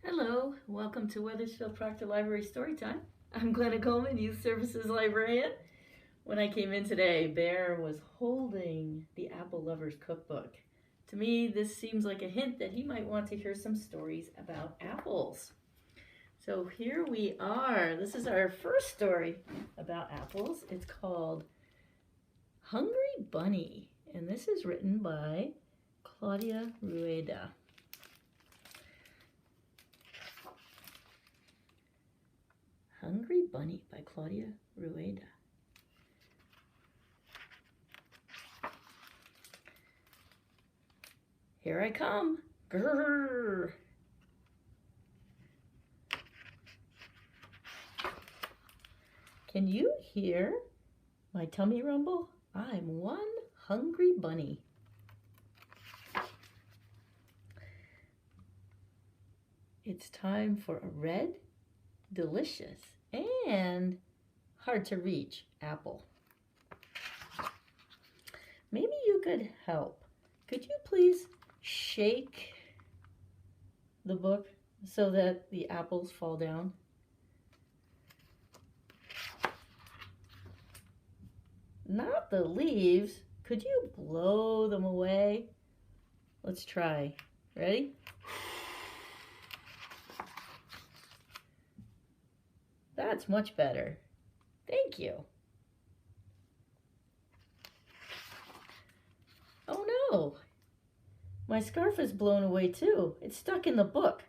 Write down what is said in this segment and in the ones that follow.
Hello, welcome to Weathersfield Proctor Library Storytime. I'm Glenna Coleman, Youth Services Librarian. When I came in today, Bear was holding the Apple Lover's Cookbook. To me, this seems like a hint that he might want to hear some stories about apples. So here we are. This is our first story about apples. It's called Hungry Bunny, and this is written by Claudia Rueda. Hungry Bunny by Claudia Rueda. Here I come. Grrr. Can you hear my tummy rumble? I'm one hungry bunny. It's time for a red, delicious, and hard to reach apple. Maybe you could help. Could you please shake the book so that the apples fall down? Not the leaves. Could you blow them away? Let's try. Ready? That's much better. Thank you. Oh no! My scarf is blown away too. It's stuck in the book,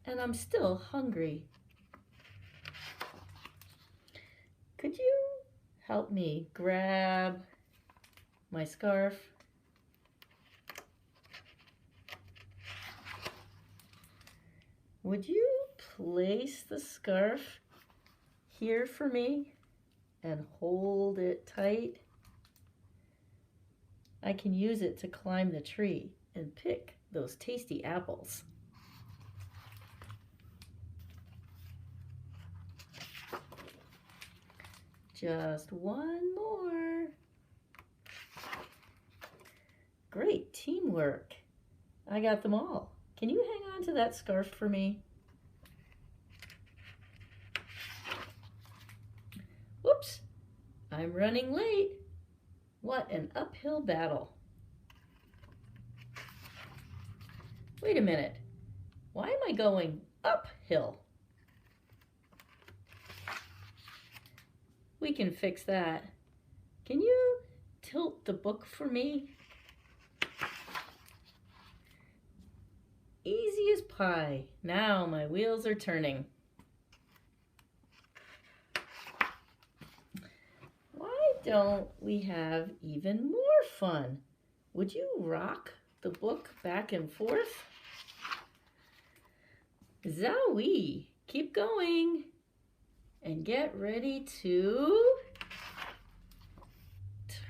and I'm still hungry. Could you help me grab my scarf? Would you place the scarf here for me and hold it tight? I can use it to climb the tree and pick those tasty apples. Just one more. Great teamwork. I got them all. Can you hang on to that scarf for me? Whoops, I'm running late. What an uphill battle. Wait a minute. Why am I going uphill? We can fix that. Can you tilt the book for me? Easy as pie. Now my wheels are turning. Don't we have even more fun? Would you rock the book back and forth? Zowie! Keep going and get ready to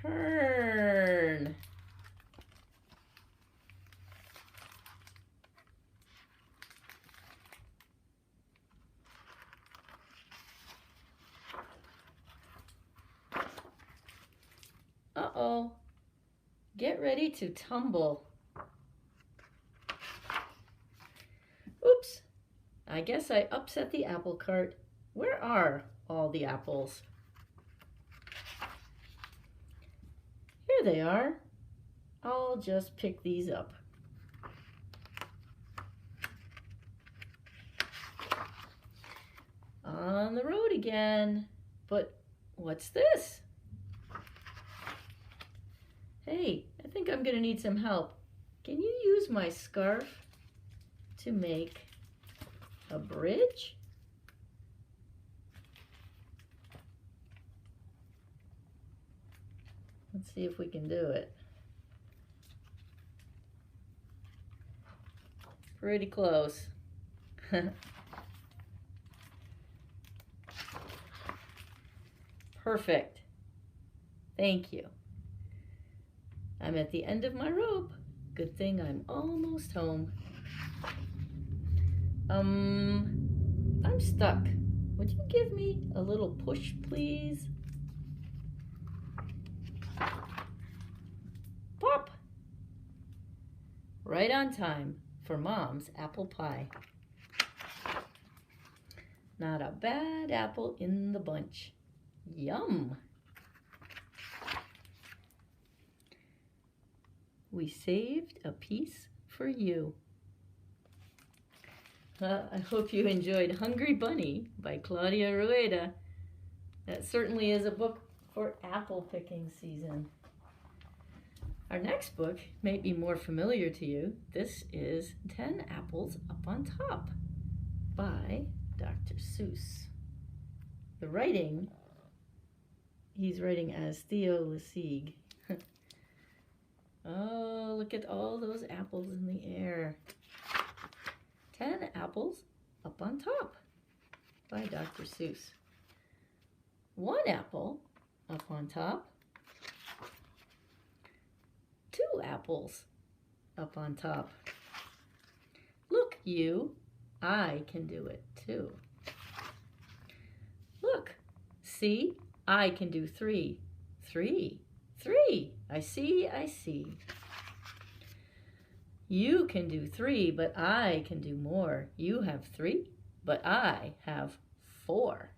turn. Uh-oh, get ready to tumble. Oops, I guess I upset the apple cart. Where are all the apples? Here they are. I'll just pick these up. On the road again. But what's this? Hey, I think I'm gonna need some help. Can you use my scarf to make a bridge? Let's see if we can do it. Pretty close. Perfect. Thank you. I'm at the end of my rope. Good thing I'm almost home. I'm stuck. Would you give me a little push, please? Pop! Right on time for Mom's apple pie. Not a bad apple in the bunch. Yum! We saved a piece for you. I hope you enjoyed Hungry Bunny by Claudia Rueda. That certainly is a book for apple picking season. Our next book may be more familiar to you. This is 10 Apples Up on Top by Dr. Suess. The writing, he's writing as Theo LeSieg. Oh, look at all those apples in the air. 10 Apples Up on Top by Dr. Suess. 1 apple up on top. 2 apples up on top. Look, you, I can do it too. Look, see, I can do 3. 3. 3. I see, I see. You can do 3, but I can do more. You have 3, but I have 4.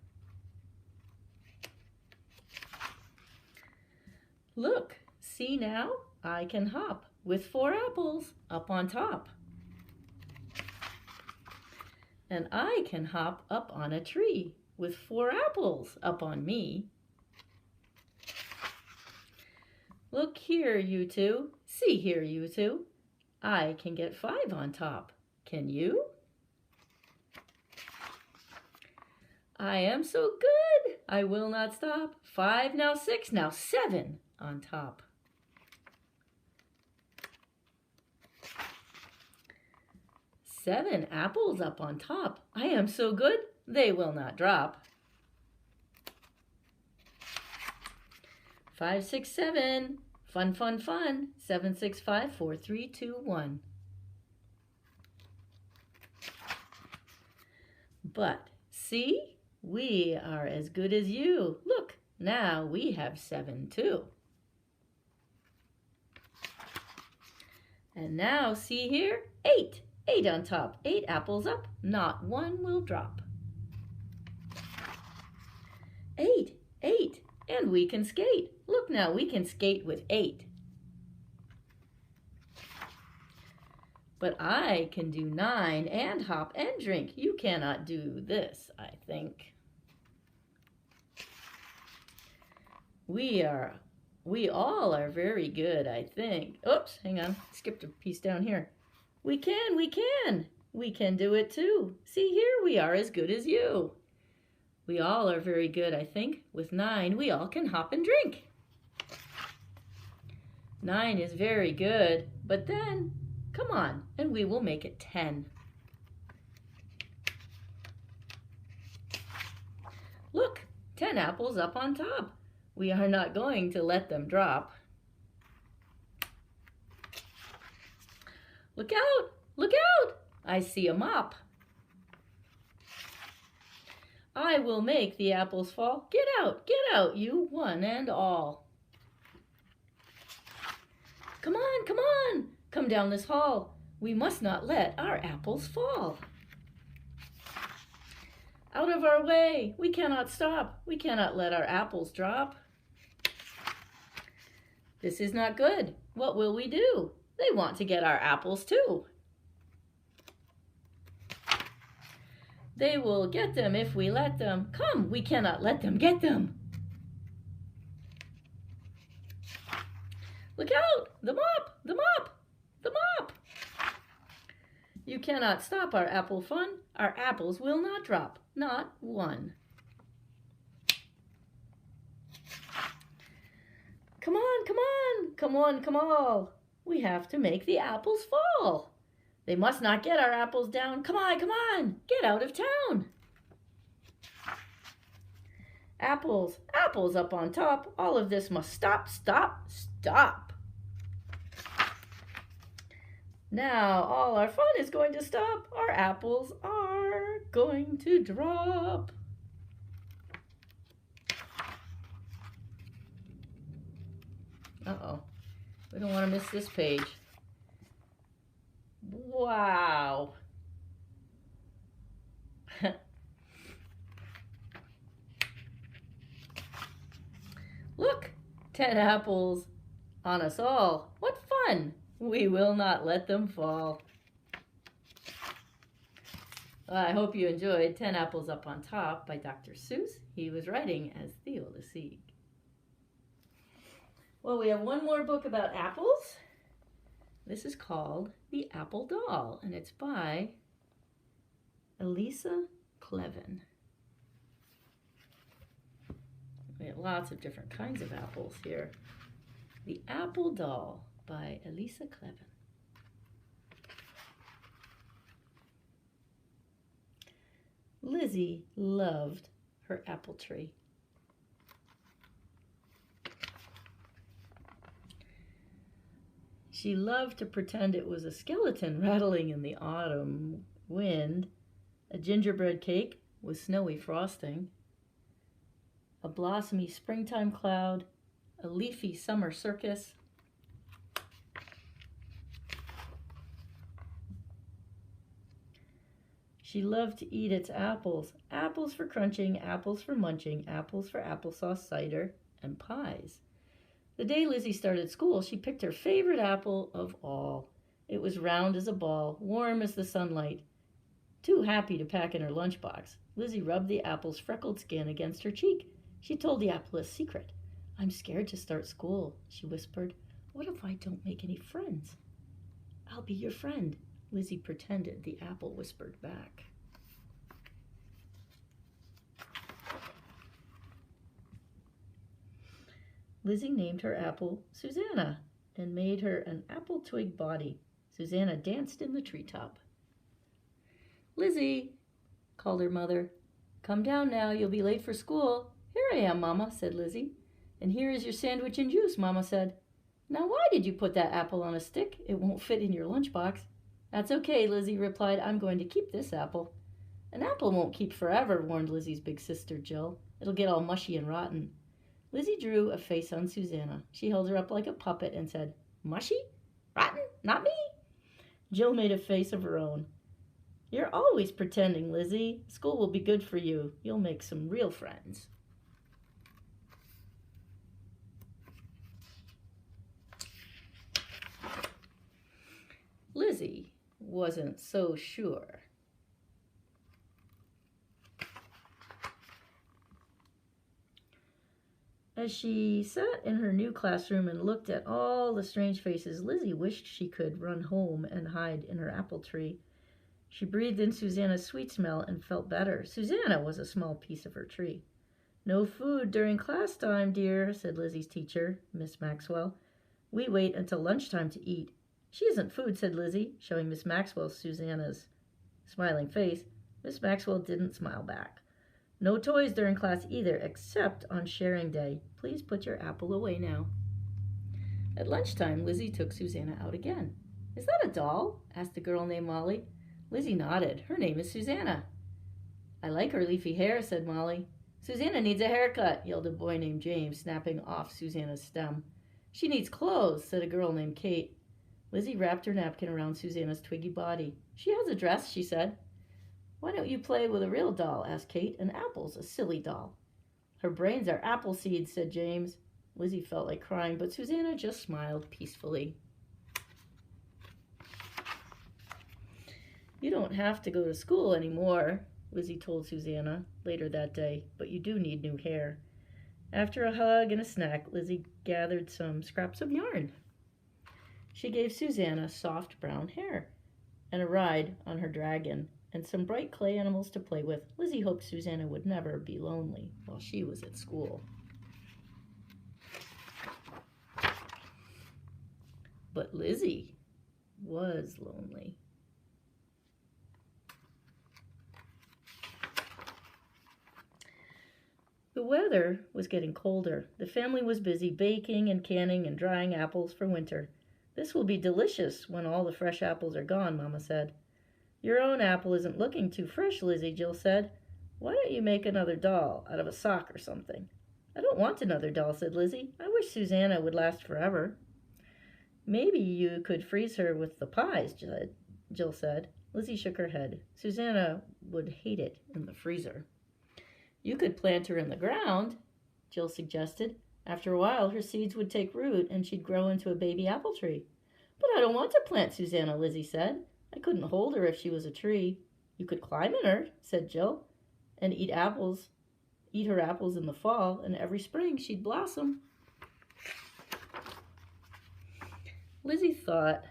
Look, see now, I can hop with 4 apples up on top. And I can hop up on a tree with 4 apples up on me. Look here, you two. See here, you two. I can get 5 on top. Can you? I am so good. I will not stop. 5, now 6, now 7 on top. 7 apples up on top. I am so good. They will not drop. 5, 6, 7. Fun, fun, fun. 7, 6, 5, 4, 3, 2, 1. But see, we are as good as you. Look, now we have 7 too. And now see here, 8. 8 on top. 8 apples up. Not one will drop. 8. 8. And we can skate. Look now, we can skate with 8. But I can do 9 and hop and drink. You cannot do this, I think. We all are very good, I think. Oops, hang on. Skipped a piece down here. We can. We can do it too. See here, we are as good as you. We all are very good, I think. With 9, we all can hop and drink. 9 is very good, but then, come on, and we will make it 10. Look, 10 apples up on top. We are not going to let them drop. Look out! Look out! I see a mop. I will make the apples fall. Get out, you one and all. Come on, come on, come down this hall. We must not let our apples fall. Out of our way, we cannot stop. We cannot let our apples drop. This is not good. What will we do? They want to get our apples too. They will get them if we let them. Come, we cannot let them get them. Look out! The mop! The mop! The mop! You cannot stop our apple fun. Our apples will not drop. Not one. Come on, come on! Come on, come all! We have to make the apples fall. They must not get our apples down. Come on, come on! Get out of town! Apples, apples up on top. All of this must stop, stop, stop. Now all our fun is going to stop. Our apples are going to drop. Uh-oh. We don't want to miss this page. Wow. 10 apples on us all. What fun! We will not let them fall. Well, I hope you enjoyed 10 Apples Up on Top by Dr. Seuss. He was writing as Theo, LeSieg. Well, we have one more book about apples. This is called The Apple Doll, and it's by Elisa Kleven. We have lots of different kinds of apples here. The Apple Doll by Elisa Kleven. Lizzie loved her apple tree. She loved to pretend it was a skeleton rattling in the autumn wind, a gingerbread cake with snowy frosting, a blossomy springtime cloud, a leafy summer circus, she loved to eat its apples, apples for crunching, apples for munching, apples for applesauce, cider, and pies. The day Lizzie started school, she picked her favorite apple of all. It was round as a ball, warm as the sunlight. Too happy to pack in her lunchbox, Lizzie rubbed the apple's freckled skin against her cheek. She told the apple a secret. "I'm scared to start school," she whispered. "What if I don't make any friends?" "I'll be your friend," Lizzie pretended, the apple whispered back. Lizzie named her apple Susanna and made her an apple twig body. Susanna danced in the treetop. "Lizzie," called her mother, "come down now, you'll be late for school." "Here I am, Mama," said Lizzie. "And here is your sandwich and juice," Mama said. "Now why did you put that apple on a stick? It won't fit in your lunchbox." "That's okay," Lizzie replied. "I'm going to keep this apple." "An apple won't keep forever," warned Lizzie's big sister, Jill. "It'll get all mushy and rotten." Lizzie drew a face on Susanna. She held her up like a puppet and said, "Mushy? Rotten? Not me." Jill made a face of her own. "You're always pretending, Lizzie. School will be good for you. You'll make some real friends." Lizzie wasn't so sure. As she sat in her new classroom and looked at all the strange faces, Lizzie wished she could run home and hide in her apple tree. She breathed in Susanna's sweet smell and felt better. Susanna was a small piece of her tree. "No food during class time, dear," said Lizzie's teacher, Miss Maxwell. "We wait until lunchtime to eat." "She isn't food," said Lizzie, showing Miss Maxwell Susanna's smiling face. Miss Maxwell didn't smile back. "No toys during class either, except on sharing day. Please put your apple away now." At lunchtime, Lizzie took Susanna out again. "Is that a doll?" asked a girl named Molly. Lizzie nodded. "Her name is Susanna." "I like her leafy hair," said Molly. "Susanna needs a haircut," yelled a boy named James, snapping off Susanna's stem. "She needs clothes," said a girl named Kate. Lizzie wrapped her napkin around Susanna's twiggy body. "She has a dress," she said. "Why don't you play with a real doll?" asked Kate. "An apple's a silly doll." "Her brains are apple seeds," said James. Lizzie felt like crying, but Susanna just smiled peacefully. "You don't have to go to school anymore," Lizzie told Susanna later that day, "but you do need new hair." After a hug and a snack, Lizzie gathered some scraps of yarn. She gave Susanna soft brown hair and a ride on her dragon and some bright clay animals to play with. Lizzie hoped Susanna would never be lonely while she was at school. But Lizzie was lonely. The weather was getting colder. The family was busy baking and canning and drying apples for winter. "This will be delicious when all the fresh apples are gone," Mama said. "Your own apple isn't looking too fresh, Lizzie," Jill said. "Why don't you make another doll out of a sock or something?" "I don't want another doll," said Lizzie. "I wish Susanna would last forever." "Maybe you could freeze her with the pies," Jill said. Lizzie shook her head. "Susanna would hate it in the freezer." "You could plant her in the ground," Jill suggested. After a while, her seeds would take root and she'd grow into a baby apple tree. But I don't want to plant Susanna, Lizzie said. I couldn't hold her if she was a tree. You could climb in her, said Jill, and eat her apples in the fall, and every spring she'd blossom. Lizzie thought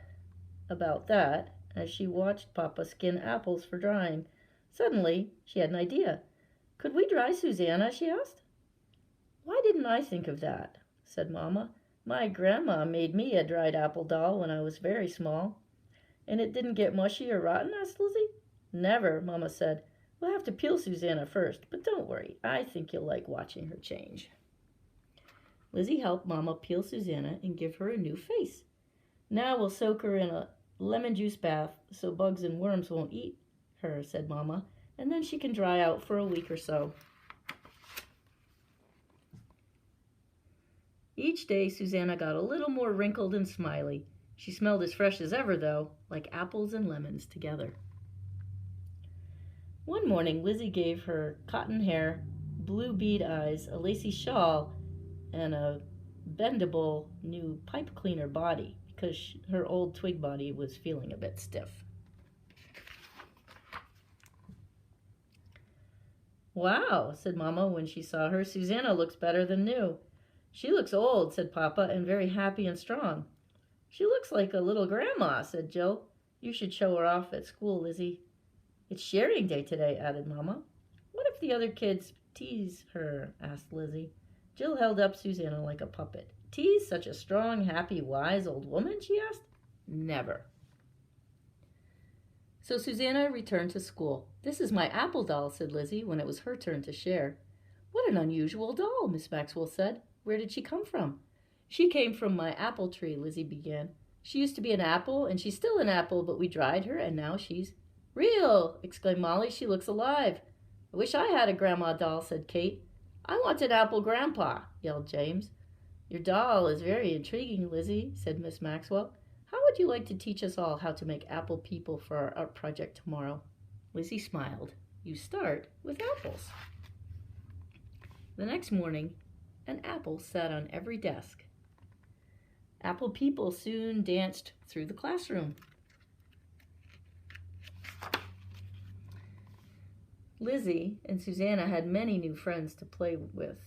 about that as she watched Papa skin apples for drying. Suddenly, she had an idea. Could we dry Susanna, she asked. Why didn't I think of that, said Mama. My grandma made me a dried apple doll when I was very small. And it didn't get mushy or rotten, asked Lizzie. Never, Mama said. We'll have to peel Susanna first, but don't worry. I think you'll like watching her change. Lizzie helped Mama peel Susanna and give her a new face. Now we'll soak her in a lemon juice bath so bugs and worms won't eat her, said Mama, and then she can dry out for a week or so. Each day, Susanna got a little more wrinkled and smiley. She smelled as fresh as ever, though, like apples and lemons together. One morning, Lizzie gave her cotton hair, blue bead eyes, a lacy shawl, and a bendable new pipe cleaner body because her old twig body was feeling a bit stiff. Wow, said Mama when she saw her. Susanna looks better than new. She looks old, said Papa, and very happy and strong. She looks like a little grandma, said Jill. You should show her off at school, Lizzie. It's sharing day today, added Mama. What if the other kids tease her, asked Lizzie. Jill held up Susanna like a puppet. Tease such a strong, happy, wise old woman, she asked. Never. So Susanna returned to school. This is my apple doll, said Lizzie when it was her turn to share. What an unusual doll, Miss Maxwell said. Where did she come from? She came from my apple tree, Lizzie began. She used to be an apple, and she's still an apple, but we dried her, and now she's... Real! Exclaimed Molly. She looks alive. I wish I had a grandma doll, said Kate. I want an apple grandpa, yelled James. Your doll is very intriguing, Lizzie, said Miss Maxwell. How would you like to teach us all how to make apple people for our art project tomorrow? Lizzie smiled. You start with apples. The next morning, an apple sat on every desk. Apple people soon danced through the classroom. Lizzie and Susanna had many new friends to play with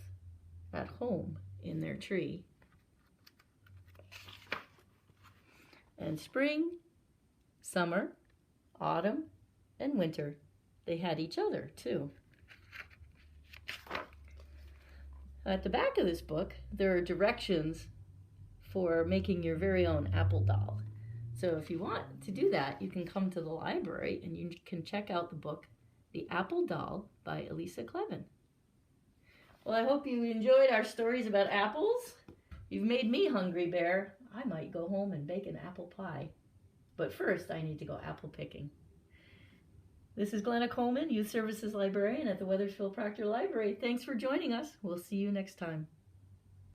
at home in their tree. And spring, summer, autumn, and winter, they had each other too. At the back of this book, there are directions for making your very own apple doll. So if you want to do that, you can come to the library and you can check out the book, The Apple Doll by Elisa Kleven. Well, I hope you enjoyed our stories about apples. You've made me hungry, Bear. I might go home and bake an apple pie. But first, I need to go apple picking. This is Glenna Coleman, Youth Services Librarian at the Weathersfield Proctor Library. Thanks for joining us. We'll see you next time.